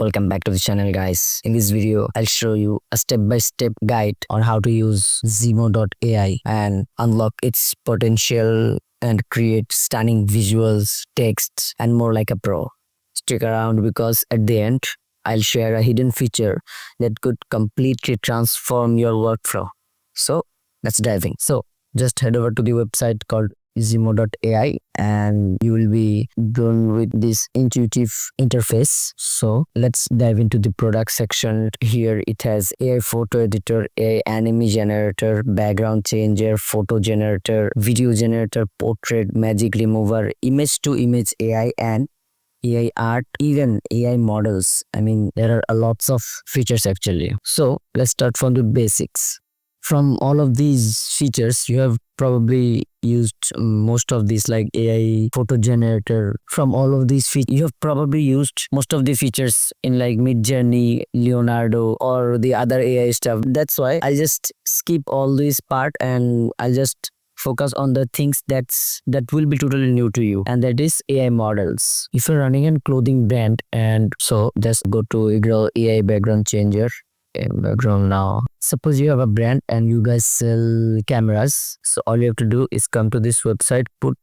Welcome back to the channel, guys. In this video, I'll show you a step-by-step guide on how to use ZMO AI and unlock its potential and create stunning visuals, texts, and more like a pro. Stick around because at the end, I'll share a hidden feature that could completely transform your workflow. So let's dive in. So just head over to the website called ZMO.ai and you will be done with this intuitive interface. So let's dive into the product section. Here it has AI photo editor, AI anime generator, background changer, photo generator, video generator, portrait, magic remover, image to image AI, and AI art, even AI models. I mean, there are lots of features actually. So let's start from the basics. From all of these features, you have probably used most of these, like AI photo generator. From all of these features, you have probably used most of the features in like Midjourney, Leonardo, or the other AI stuff. That's why I'll just skip all this part and I'll just focus on the things that will be totally new to you, and that is AI models. If you're running a clothing brand, and so just go to AI background changer. Background now. Suppose you have a brand and you guys sell cameras. So all you have to do is come to this website, put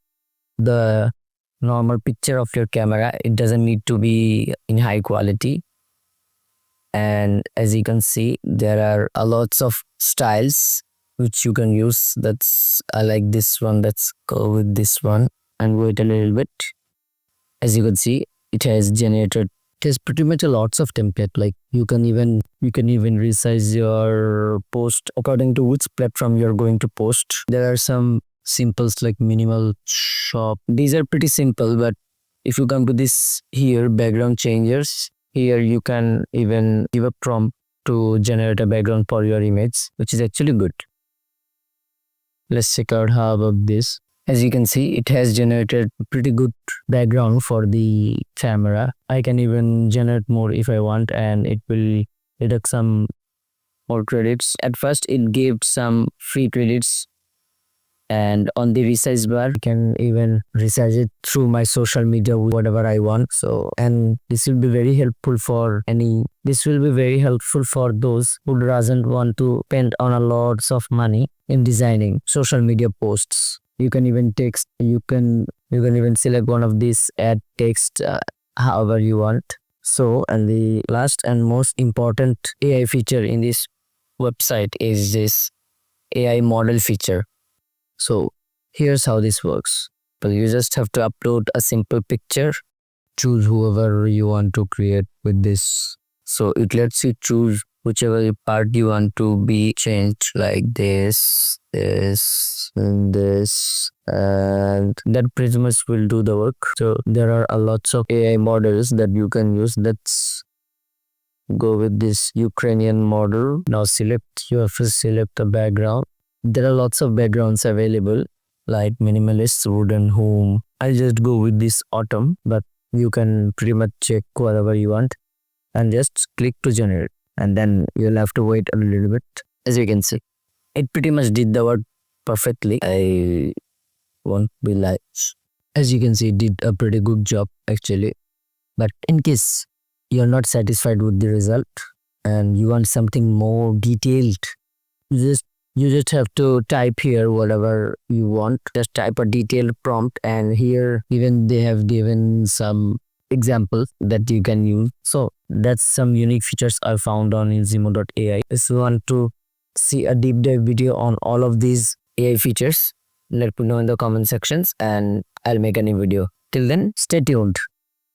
the normal picture of your camera. It doesn't need to be in high quality. And as you can see, there are lots of styles which you can use. I like this one. Let's go with this one and wait a little bit. As you can see, it has generated. It has pretty much a lots of template. Like you can even resize your post according to which platform you're going to post. There are some simples like minimal shop. These are pretty simple, but if you come to this here, background changers, here you can even give a prompt to generate a background for your image, which is actually good. Let's check out how about this. As you can see, it has generated a pretty good background for the camera. I can even generate more if I want, and it will deduct some more credits. At first, it gave some free credits, and on the resize bar, I can even resize it through my social media, whatever I want. So, and this will be very helpful for those who doesn't want to spend on a lots of money in designing social media posts. You can even text, you can even select one of these, add text however you want. So, and the last and most important AI feature in this website is this AI model feature. So here's how this works. Well, you just have to upload a simple picture, choose whoever you want to create with this. So it lets you choose whichever part you want to be changed, like this, and this, and that pretty much will do the work. So there are lots of AI models that you can use. Let's go with this Ukrainian model. Now you have to select the background. There are lots of backgrounds available, like minimalist, wooden, home. I'll just go with this autumn, but you can pretty much check whatever you want and just click to generate. And then you'll have to wait a little bit. As you can see, it pretty much did the work perfectly. I won't be like, as you can see, it did a pretty good job actually. But in case you're not satisfied with the result and you want something more detailed, you just have to type here whatever you want. Just type a detailed prompt, and here even they have given some examples that you can use. So that's some unique features I found on ZMO.ai. If you want to see a deep dive video on all of these AI features, let me know in the comment sections and I'll make a new video. Till then, stay tuned.